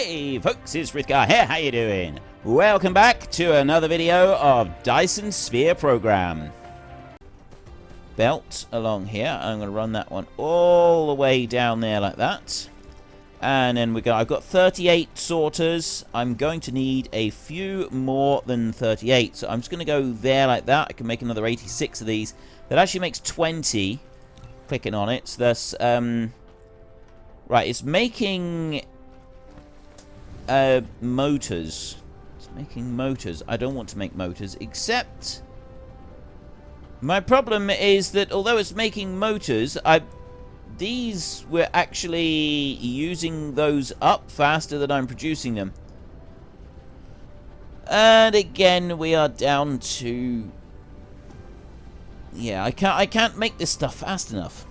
Hey folks, it's Frithgar here, how you doing? Welcome back to another video of Dyson Sphere Program. Belt along here, I'm going to run that one all the way down there like that. And then I've got 38 sorters. I'm going to need a few more than 38, so I'm just going to go there like that. I can make another 86 of these. That actually makes 20, clicking on it, so that's, right, it's making motors. It's making motors. I don't want to make motors, except my problem is that although it's making motors, these were actually using those up faster than I'm producing them. And again, we are down to, yeah, I can't make this stuff fast enough.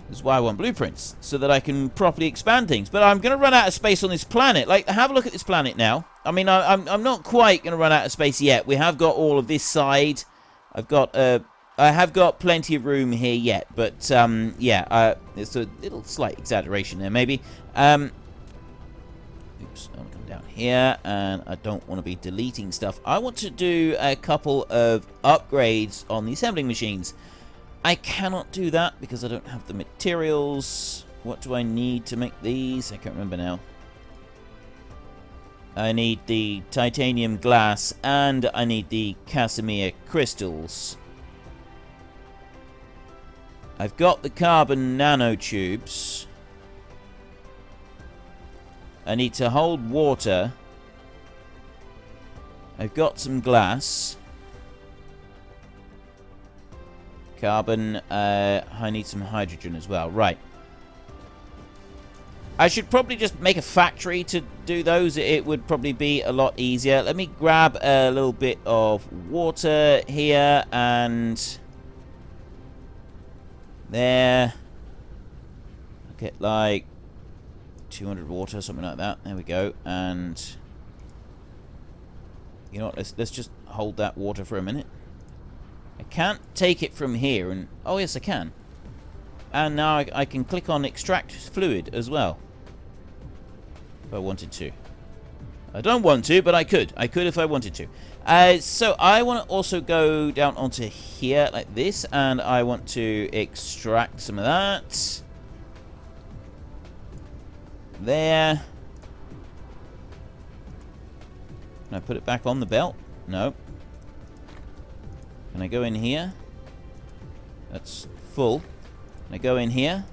That's why I want blueprints, so that I can properly expand things. But I'm going to run out of space on this planet. Like, have a look at this planet now. I mean, I'm not quite going to run out of space yet. We have got all of this side. I have got plenty of room here yet. But, yeah, it's a little slight exaggeration there, maybe. Oops, I'm going to come down here, and I don't want to be deleting stuff. I want to do a couple of upgrades on the assembling machines. I cannot do that because I don't have the materials. What do I need to make these? I can't remember now. I need the titanium glass and I need the casimir crystals. I've got the carbon nanotubes. I need to hold water. I've got some glass. Carbon, I need some hydrogen as well. Right. I should probably just make a factory to do those. It would probably be a lot easier. Let me grab a little bit of water here and there. I'll get like 200 water, something like that. There we go. And you know what? Let's just hold that water for a minute. I can't take it from here, and oh yes I can. And now I can click on extract fluid as well, if I wanted to. I don't want to, but I could. I could if I wanted to. So I want to also go down onto here like this, and I want to extract some of that. There. Can I put it back on the belt? No. Can I go in here? That's full. Can I go in here?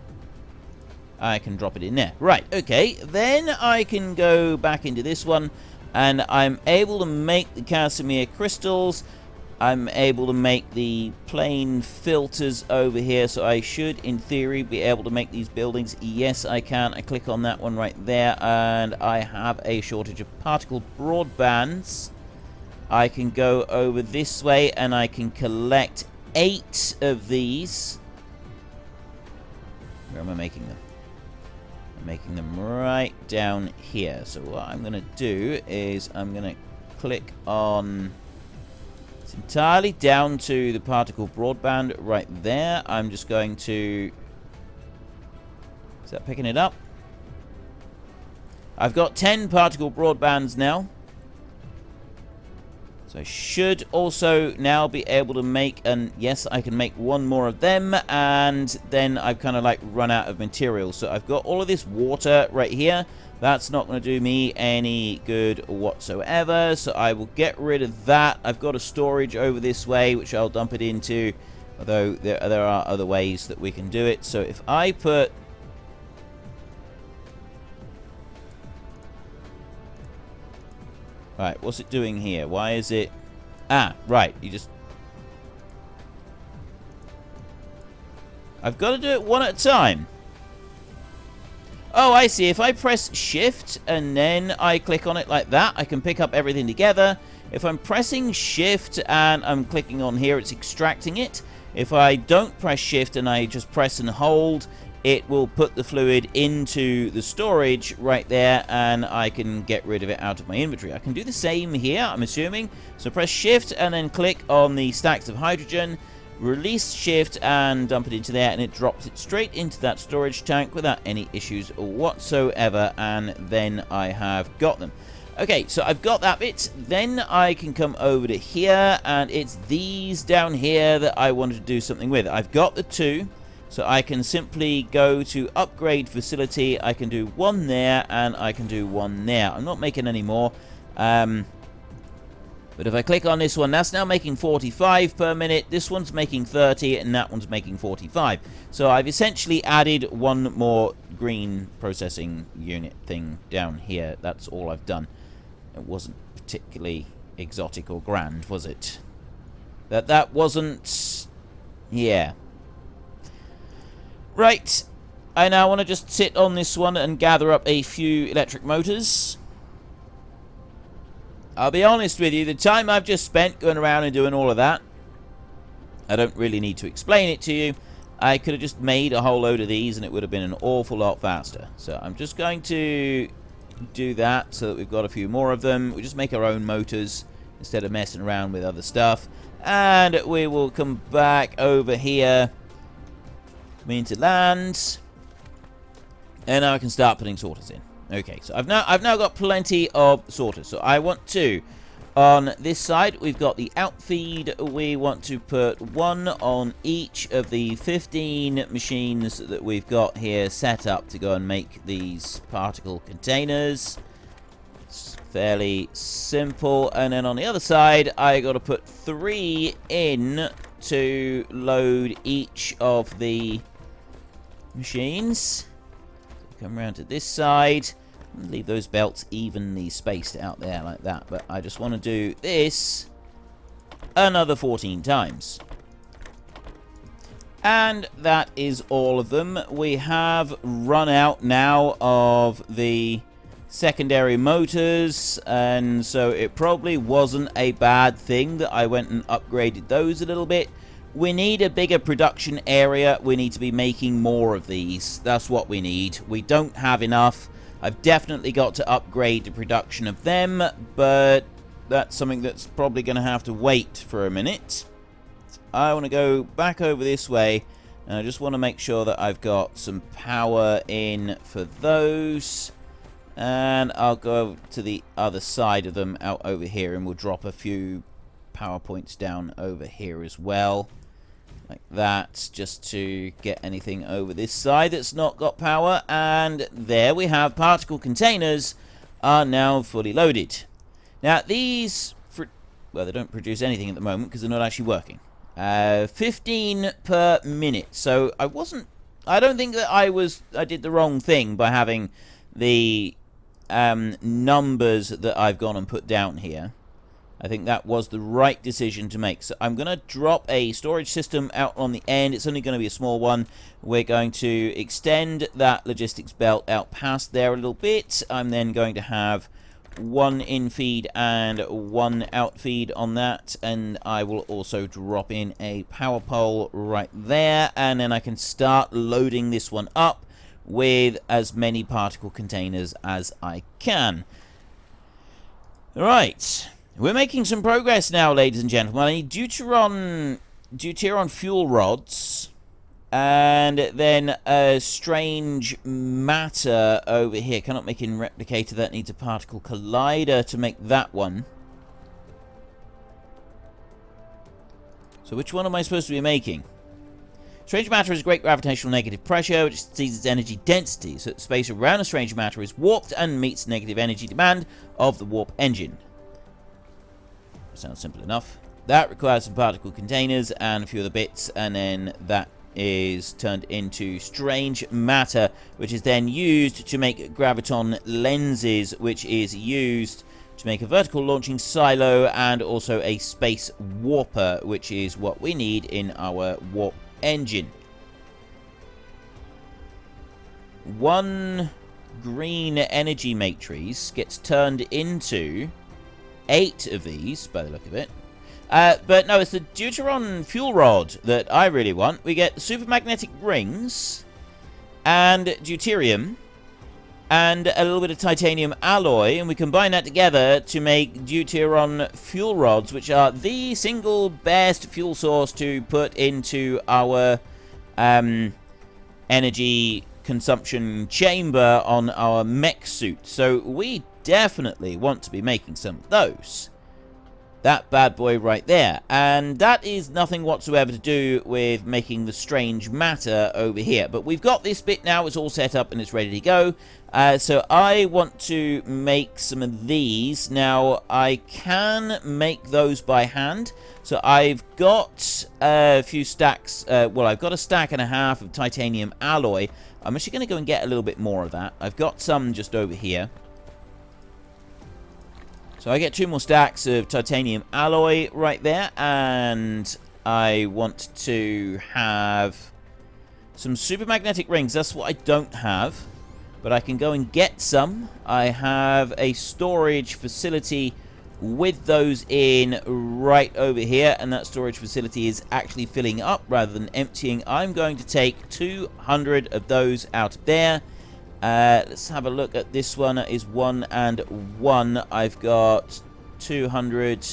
I can drop it in there. Right, okay. Then I can go back into this one, and I'm able to make the casimir crystals. I'm able to make the plain filters over here, so I should, in theory, be able to make these buildings. Yes, I can. I click on that one right there, and I have a shortage of particle broadbands. I can go over this way and I can collect 8 of these. Where am I making them? I'm making them right down here. So what I'm going to do is I'm going to click on... It's entirely down to the particle broadband right there. I'm just going to... Is that picking it up? I've got 10 particle broadbands now. So I should also now be able to make, and yes, I can make one more of them, and then I've kind of like run out of material. So I've got all of this water right here. That's not going to do me any good whatsoever, so I will get rid of that. I've got a storage over this way, which I'll dump it into, although there are other ways that we can do it. So if I put... Right, what's it doing here? Why is it... Ah, right, you just... I've got to do it one at a time. Oh, I see. If I press Shift and then I click on it like that, I can pick up everything together. If I'm pressing Shift and I'm clicking on here, it's extracting it. If I don't press Shift and I just press and hold, it will put the fluid into the storage right there, and I can get rid of it out of my inventory. I can do the same here, I'm assuming. So press Shift and then click on the stacks of hydrogen, release shift and dump it into there, and it drops it straight into that storage tank without any issues whatsoever, and then I have got them. Okay, so I've got that bit. Then I can come over to here, and it's these down here that I want to do something with. I've got the 2, so I can simply go to upgrade facility. I can do 1 there, and I can do 1 there. I'm not making any more. But if I click on this one, that's now making 45 per minute. This one's making 30, and that one's making 45. So I've essentially added 1 more green processing unit thing down here. That's all I've done. It wasn't particularly exotic or grand, was it? That wasn't... Yeah. Right. I now want to just sit on this one and gather up a few electric motors. I'll be honest with you, the time I've just spent going around and doing all of that, I don't really need to explain it to you. I could have just made a whole load of these and it would have been an awful lot faster. So I'm just going to do that so that we've got a few more of them. We just make our own motors instead of messing around with other stuff. And we will come back over here. Come into land. And now I can start putting sorters in. Okay, so I've now got plenty of sorters. So I want to, on this side, we've got the outfeed. We want to put 1 on each of the 15 machines that we've got here set up to go and make these particle containers. It's fairly simple. And then on the other side, I got to put 3 in to load each of the machines. Come around to this side. Leave those belts evenly spaced out there like that. But I just want to do this another 14 times. And that is all of them. We have run out now of the secondary motors. And so it probably wasn't a bad thing that I went and upgraded those a little bit. We need a bigger production area. We need to be making more of these. That's what we need. We don't have enough. I've definitely got to upgrade the production of them, but that's something that's probably going to have to wait for a minute. So I want to go back over this way, and I just want to make sure that I've got some power in for those. And I'll go to the other side of them out over here, and we'll drop a few power points down over here as well. Like that, just to get anything over this side that's not got power. And there we have particle containers are now fully loaded. Now these, well, they don't produce anything at the moment because they're not actually working. 15 per minute. So I don't think that I did the wrong thing by having the numbers that I've gone and put down here. I think that was the right decision to make. So I'm going to drop a storage system out on the end. It's only going to be a small one. We're going to extend that logistics belt out past there a little bit. I'm then going to have 1 in feed and 1 out feed on that. And I will also drop in a power pole right there. And then I can start loading this one up with as many particle containers as I can. All right. We're making some progress now, ladies and gentlemen. I need deuteron fuel rods, and then a strange matter over here. Cannot make in replicator. That needs a particle collider to make that one. So which one am I supposed to be making? Strange matter is great gravitational negative pressure, which exceeds its energy density, so that space around a strange matter is warped and meets negative energy demand of the warp engine. Sounds simple enough. That requires some particle containers and a few other bits, and then that is turned into strange matter, which is then used to make graviton lenses, which is used to make a vertical launching silo and also a space warper, which is what we need in our warp engine. 1 green energy matrix gets turned into 8 of these, by the look of it. But no, it's the deuteron fuel rod that I really want. We get supermagnetic rings and deuterium. and a little bit of titanium alloy, and we combine that together to make deuteron fuel rods, which are the single best fuel source to put into our energy consumption chamber on our mech suit. So we definitely want to be making some of those. That bad boy right there. And that is nothing whatsoever to do with making the strange matter over here. But we've got this bit now. It's all set up and it's ready to go. So I want to make some of these. Now, I can make those by hand. So I've got a few stacks. Well, I've got a stack and a half of titanium alloy. I'm actually going to go and get a little bit more of that. I've got some just over here. So I get 2 more stacks of titanium alloy right there, and I want to have some supermagnetic rings. That's what I don't have, but I can go and get some. I have a storage facility with those in right over here, and that storage facility is actually filling up rather than emptying. I'm going to take 200 of those out of there. Let's have a look at this one. It is 1 and 1. I've got 200,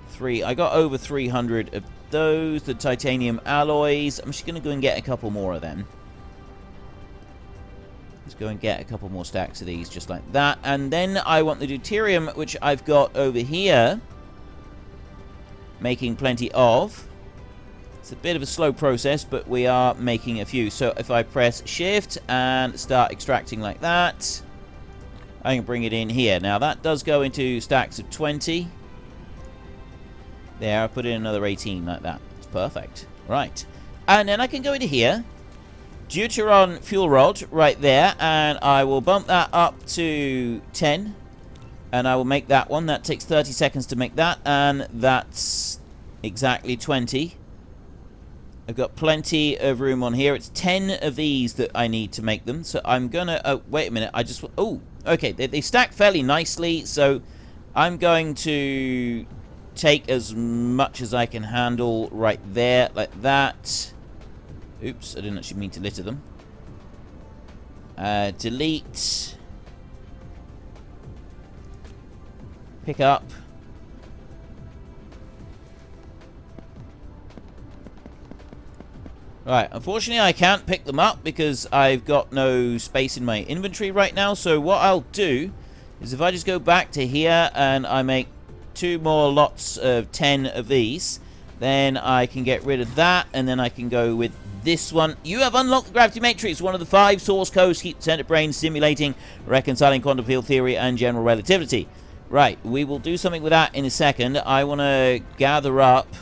3. I got over 300 of those. The titanium alloys. I'm just going to go and get a couple more of them. Let's go and get a couple more stacks of these just like that. And then I want the deuterium, which I've got over here, making plenty of. It's a bit of a slow process, but we are making a few. So if I press shift and start extracting like that, I can bring it in here. Now that does go into stacks of 20. There, I put in another 18 like that. It's perfect. Right. And then I can go into here, deuteron fuel rod right there, and I will bump that up to 10. And I will make that one. That takes 30 seconds to make that, and that's exactly 20. I've got plenty of room on here. It's 10 of these that I need to make them. So I'm going to... Oh, wait a minute. I just... Oh, okay. They stack fairly nicely. So I'm going to take as much as I can handle right there, like that. Oops, I didn't actually mean to litter them. Delete. Pick up. Right, unfortunately I can't pick them up because I've got no space in my inventory right now. So what I'll do is if I just go back to here and I make 2 more lots of 10 of these, then I can get rid of that, and then I can go with this one. You have unlocked the gravity matrix, one of the 5 source codes to keep the center brain simulating, reconciling quantum field theory and general relativity. Right, we will do something with that in a second. I want to gather up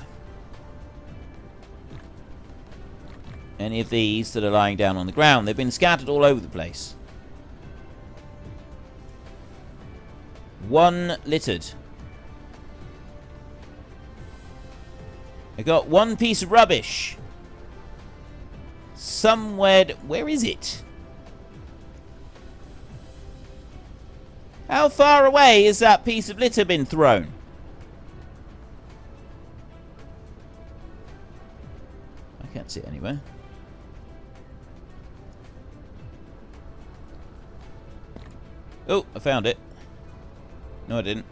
any of these that are lying down on the ground. They've been scattered all over the place. 1 littered. I got 1 piece of rubbish. Somewhere... Where is it? How far away has that piece of litter been thrown? I can't see it anywhere. Oh, I found it. No, I didn't.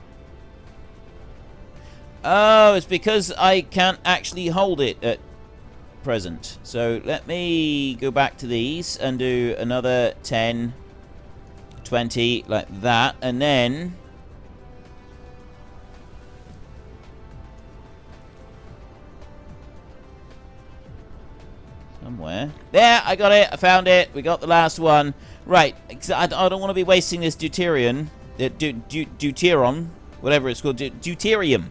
Oh, it's because I can't actually hold it at present. So let me go back to these and do another 10, 20, like that. And then... somewhere. There, I got it. I found it. We got the last one. Right. I don't want to be wasting this deuterium. Deuteron. Whatever it's called. Deuterium.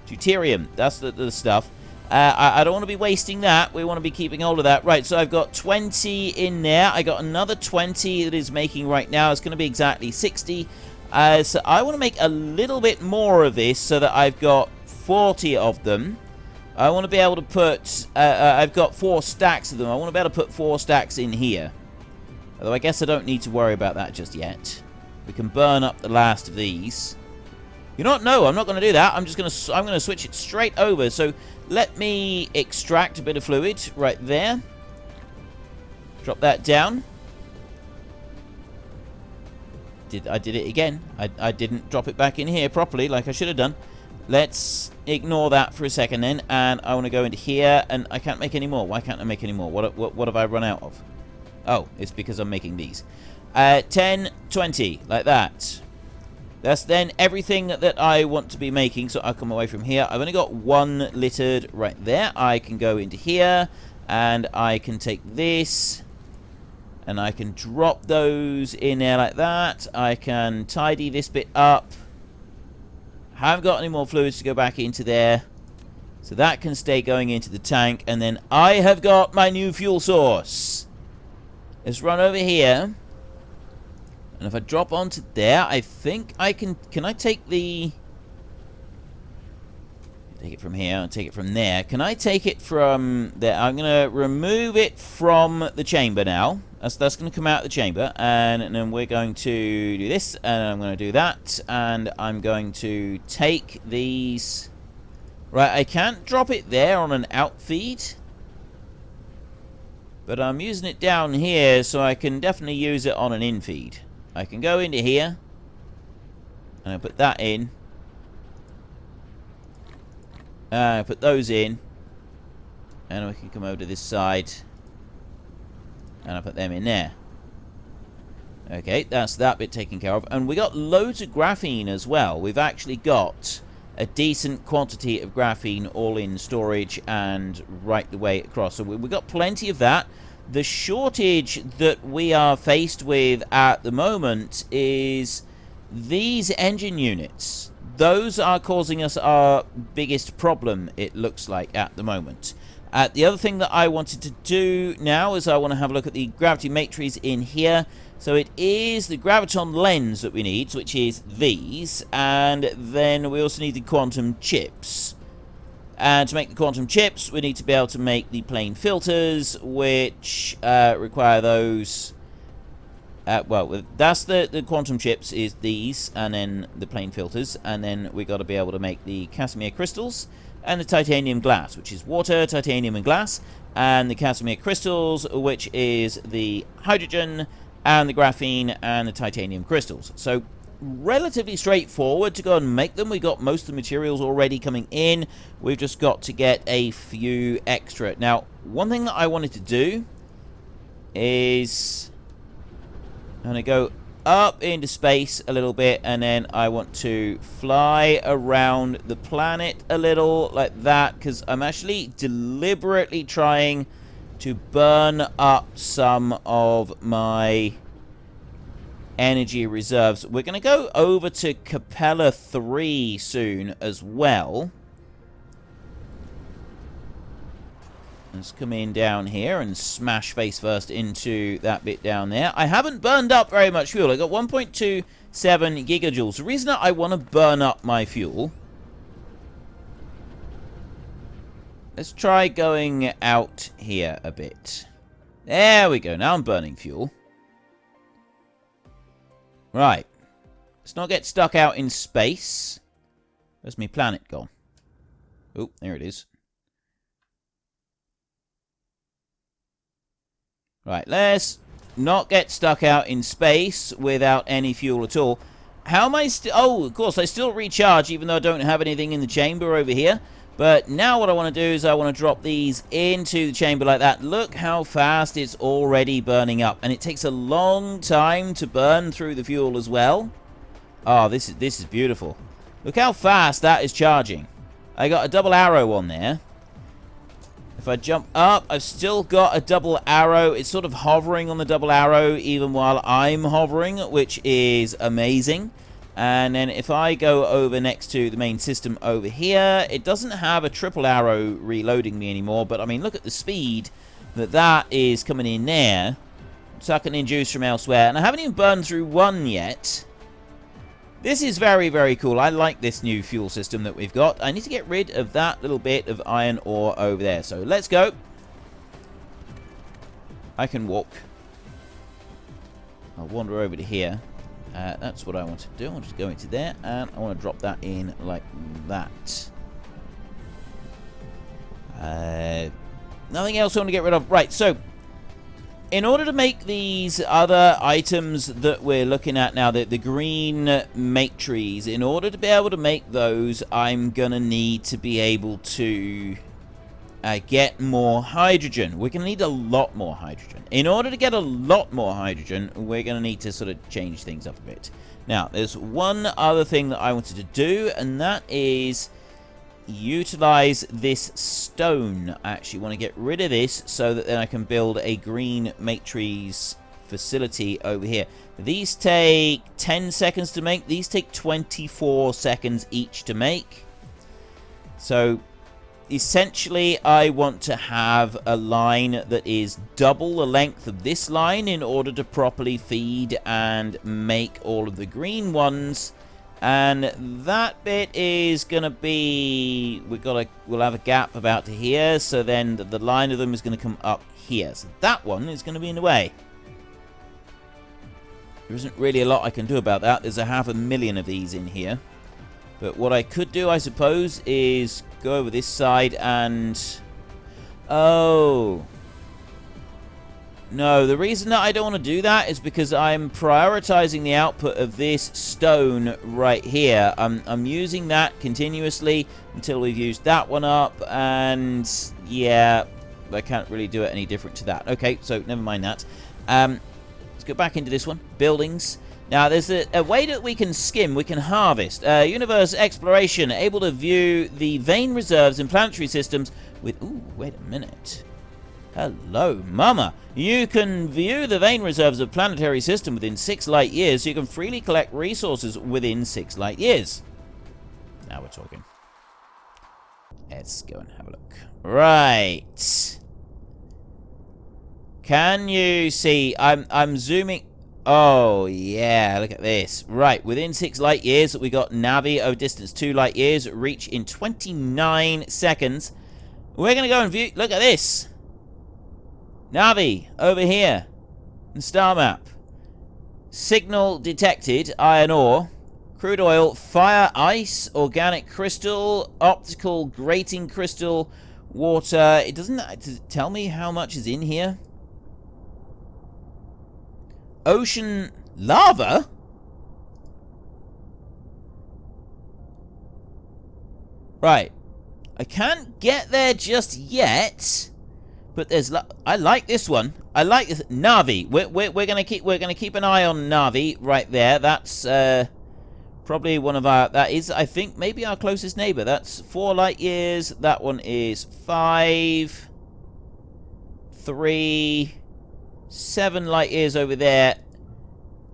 Deuterium. That's the stuff. I don't want to be wasting that. We want to be keeping hold of that. Right, so I've got 20 in there. I got another 20 that is making right now. It's going to be exactly 60. So I want to make a little bit more of this so that I've got 40 of them. I want to be able to put... I've got 4 stacks of them. I want to be able to put 4 stacks in here. Although I guess I don't need to worry about that just yet. We can burn up the last of these. You know what? No, I'm not going to do that. I'm going to switch it straight over. So let me extract a bit of fluid right there. Drop that down. did it again. I didn't drop it back in here properly like I should have done. Let's ignore that for a second then, and I want to go into here, and I can't make any more. Why can't I make any more? What have I run out of? Oh, it's because I'm making these. 10, 20, like that. That's then everything that I want to be making, so I'll come away from here. I've only got one littered right there. I can go into here, and I can take this, and I can drop those in there like that. I can tidy this bit up. Haven't got any more fluids to go back into there, so that can stay going into the tank. And then I have got my new fuel source. Let's run over here, and if I drop onto there, I think I can I take the... Take it from here and take it from there. Can I take it from there? I'm going to remove it from the chamber now. That's going to come out of the chamber. And then we're going to do this. And I'm going to do that. And I'm going to take these. Right, I can't drop it there on an outfeed. But I'm using it down here, so I can definitely use it on an infeed. I can go into here. And I put that in. Put those in, and we can come over to this side, and I put them in there. Okay, that's that bit taken care of. And we got loads of graphene as well. We've actually got a decent quantity of graphene all in storage and right the way across. So we've got plenty of that. The shortage that we are faced with at the moment is these engine units. Those are causing us our biggest problem, it looks like, at the moment. The other thing that I wanted to do now is I want to have a look at the gravity matrix in here. So it is the graviton lens that we need, which is these. And then we also need the quantum chips. And to make the quantum chips, we need to be able to make the plane filters, which require those... well, that's the quantum chips is these, and then the plane filters, and then we got to be able to make the Casimir crystals and the titanium glass, which is water, titanium, and glass, and the Casimir crystals, which is the hydrogen and the graphene and the titanium crystals. So relatively straightforward to go and make them. We got most of the materials already coming in. We've just got to get a few extra. Now, one thing that I wanted to do is... I'm going to go up into space a little bit, and then I want to fly around the planet a little like that, because I'm actually deliberately trying to burn up some of my energy reserves. We're going to go over to Capella 3 soon as well. Let's come in down here and smash face first into that bit down there. I haven't burned up very much fuel. I got 1.27 gigajoules. The reason that I want to burn up my fuel... Let's try going out here a bit. There we go. Now I'm burning fuel. Right. Let's not get stuck out in space. Where's my planet gone? Oh, there it is. Right, let's not get stuck out in space without any fuel at all. How am I still... Oh, of course, I still recharge even though I don't have anything in the chamber over here. But now what I want to do is I want to drop these into the chamber like that. Look how fast it's already burning up. And it takes a long time to burn through the fuel as well. Oh, this is beautiful. Look how fast that is charging. I got a double arrow on there. If I jump up, I've still got a double arrow. It's sort of hovering on the double arrow even while I'm hovering, which is amazing. And then if I go over next to the main system over here, it doesn't have a triple arrow reloading me anymore. But, I mean, look at the speed that is coming in there. Sucking in juice from elsewhere. And I haven't even burned through one yet. This is very, very cool. I like this new fuel system that we've got. I need to get rid of that little bit of iron ore over there. So let's go. I can walk. I'll wander over to here. That's what I want to do. I want to go into there, and I want to drop that in like that. Nothing else I want to get rid of. Right, so in order to make these other items that we're looking at now, the green matrices, in order to be able to make those, I'm going to need to be able to get more hydrogen. We're going to need a lot more hydrogen. In order to get a lot more hydrogen, we're going to need to sort of change things up a bit. Now, there's one other thing that I wanted to do, and that is utilize this stone. I actually want to get rid of this so that then I can build a green matrix facility over here. These take 10 seconds to make. These take 24 seconds each to make. So essentially, I want to have a line that is double the length of this line in order to properly feed and make all of the green ones. And that bit is going to be... We'll have a gap about to here, so then the line of them is going to come up here. So that one is going to be in the way. There isn't really a lot I can do about that. There's 500,000 of these in here. But what I could do, I suppose, is go over this side and... Oh. No, the reason that I don't want to do that is because I'm prioritizing the output of this stone right here. I'm using that continuously until we've used that one up. And, yeah, I can't really do it any different to that. Okay, so never mind that. Let's go back into this one. Buildings. Now, there's a way that we can skim, we can harvest. Universe exploration, able to view the vein reserves in planetary systems with... Ooh, wait a minute. Hello, mama. You can view the vein reserves of planetary system within 6 light years, so you can freely collect resources within 6 light years. Now we're talking. Let's go and have a look. Right. Can you see? I'm zooming... Oh, yeah, look at this. Right, within 6 light years, we got Navi over distance 2 light years, reach in 29 seconds. We're going to go and view... Look at this. Navi, over here. The star map. Signal detected, iron ore. Crude oil, fire, ice, organic crystal, optical grating crystal, water. It doesn't tell me how much is in here. Ocean lava? Right. I can't get there just yet, but there's... I like this one. I like this. Navi. We're gonna keep an eye on Navi right there. That's probably one of our... That is, I think, maybe our closest neighbor. That's 4 light years. That one is 5, 3, 7 light years over there.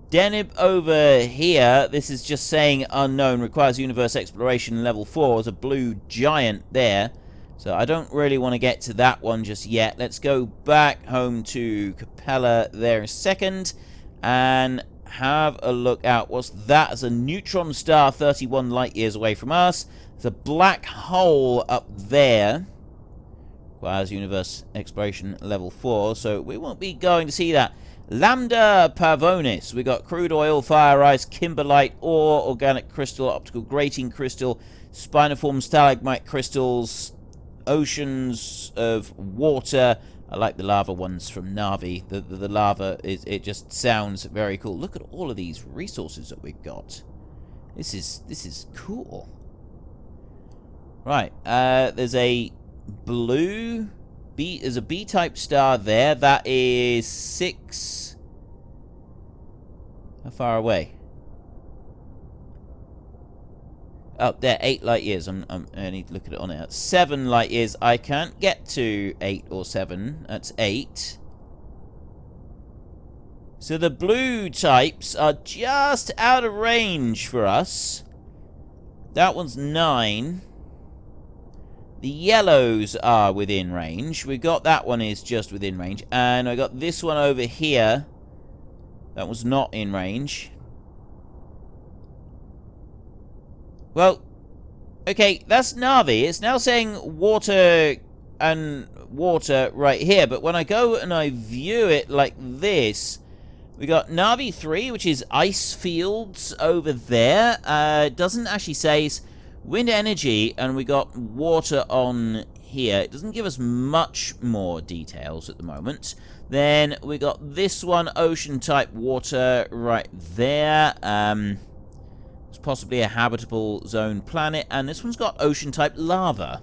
Deneb over here, this is just saying unknown, requires universe exploration level 4. There's a blue giant there. So I don't really want to get to that one just yet. Let's go back home to Capella there in a second and have a look out. What's that? It's a neutron star 31 light years away from us. There's a black hole up there. Requires universe exploration level 4, so we won't be going to see that. Lambda Pavonis. We got crude oil, fire, ice, kimberlite, ore, organic crystal, optical grating crystal, spiniform stalagmite crystals, oceans of water. I like the lava ones from Navi. The lava, it just sounds very cool. Look at all of these resources that we've got. This is cool. Right, there's a blue... There's a B-type star there. That is 6... How far away? Oh, there, 8 light years. I need to look at it on it. 7 light years. I can't get to 8 or 7. That's 8. So the blue types are just out of range for us. That one's 9. The yellows are within range. We got that one is just within range. And I got this one over here. That was not in range. Well, okay, that's Navi. It's now saying water and water right here. But when I go and I view it like this, we got Navi 3, which is ice fields over there. It doesn't actually say... wind energy, and we got water on here. It doesn't give us much more details at the moment. Then we got this one, ocean-type water, right there. It's possibly a habitable zone planet. And this one's got ocean-type lava.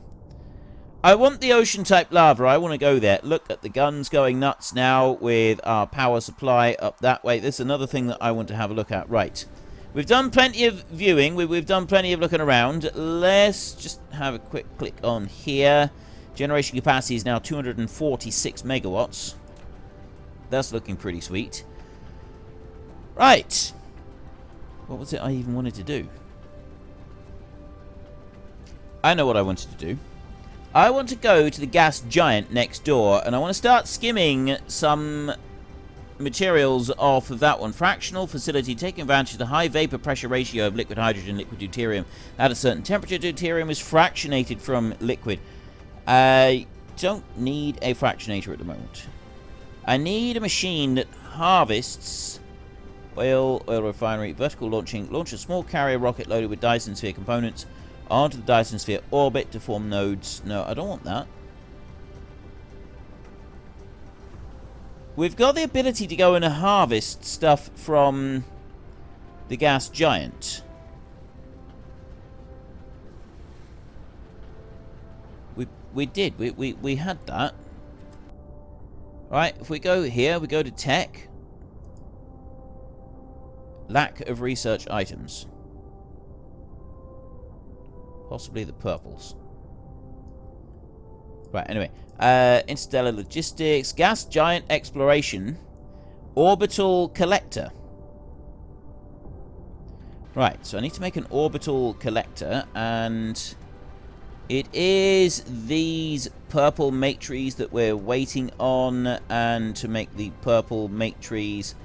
I want the ocean-type lava. I want to go there. Look at the guns going nuts now with our power supply up that way. This is another thing that I want to have a look at. Right. We've done plenty of viewing. We've done plenty of looking around. Let's just have a quick click on here. Generation capacity is now 246 megawatts. That's looking pretty sweet. Right. What was it I even wanted to do? I know what I wanted to do. I want to go to the gas giant next door, and I want to start skimming some materials off of that one. Fractional facility, taking advantage of the high vapor pressure ratio of liquid hydrogen, liquid deuterium. At a certain temperature, deuterium is fractionated from liquid. I don't need a fractionator at the moment. I need a machine that harvests oil refinery, vertical launching, launch a small carrier rocket loaded with Dyson Sphere components onto the Dyson Sphere orbit to form nodes. No, I don't want that. We've got the ability to go and harvest stuff from the gas giant. We did. We had that. Right, if we go here, we go to tech. Lack of research items. Possibly the purples. Right, anyway. Interstellar logistics. Gas giant exploration. Orbital collector. Right, so I need to make an orbital collector, and it is these purple matrices that we're waiting on, and to make the purple matrices,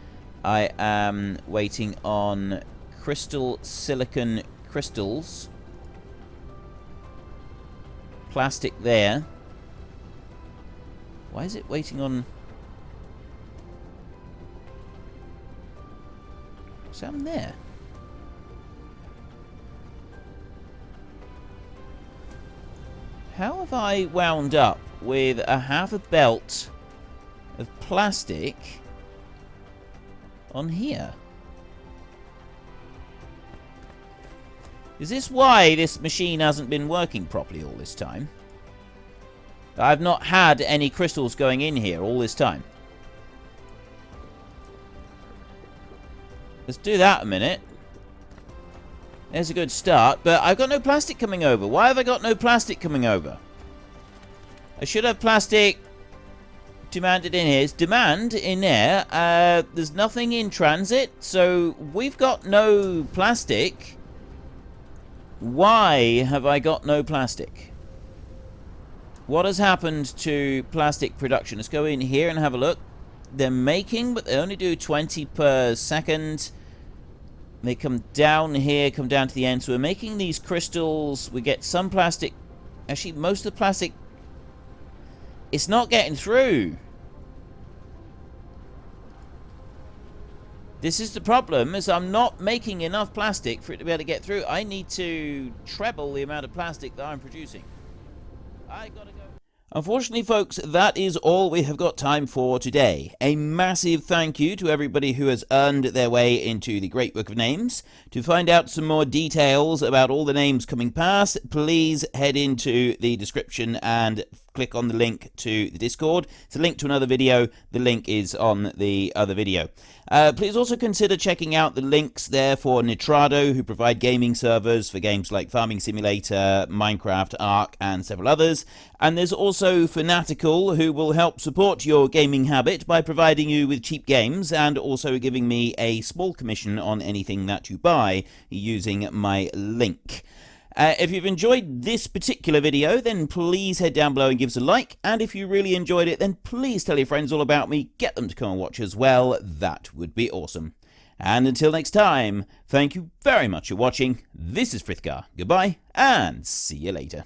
I am waiting on crystal silicon crystals. Plastic there. Why is it waiting on... What's happened there? How have I wound up with a half a belt of plastic on here? Is this why this machine hasn't been working properly all this time? I've not had any crystals going in here all this time. Let's do that a minute. There's a good start, but I've got no plastic coming over. Why have I got no plastic coming over? I should have plastic demanded in here. It's demand in there. There's nothing in transit, so we've got no plastic. Why have I got no plastic? What has happened to plastic production? Let's go in here and have a look. They're making, but they only do 20 per second. They come down here, come down to the end. So we're making these crystals. We get some plastic. Actually, most of the plastic, it's not getting through. This is the problem, is I'm not making enough plastic for it to be able to get through. I need to treble the amount of plastic that I'm producing. I gotta go. Unfortunately, folks, that is all we have got time for today. A massive thank you to everybody who has earned their way into the Great Book of Names. To find out some more details about all the names coming past, please head into the description and click on the link to the Discord. It's a link to another video. The link is on the other video. Please also consider checking out the links there for Nitrado, who provide gaming servers for games like Farming Simulator, Minecraft, Ark, and several others. And there's also Fanatical, who will help support your gaming habit by providing you with cheap games and also giving me a small commission on anything that you buy using my link. If you've enjoyed this particular video, then please head down below and give us a like. And if you really enjoyed it, then please tell your friends all about me. Get them to come and watch as well. That would be awesome. And until next time, thank you very much for watching. This is Frithgar. Goodbye, and see you later.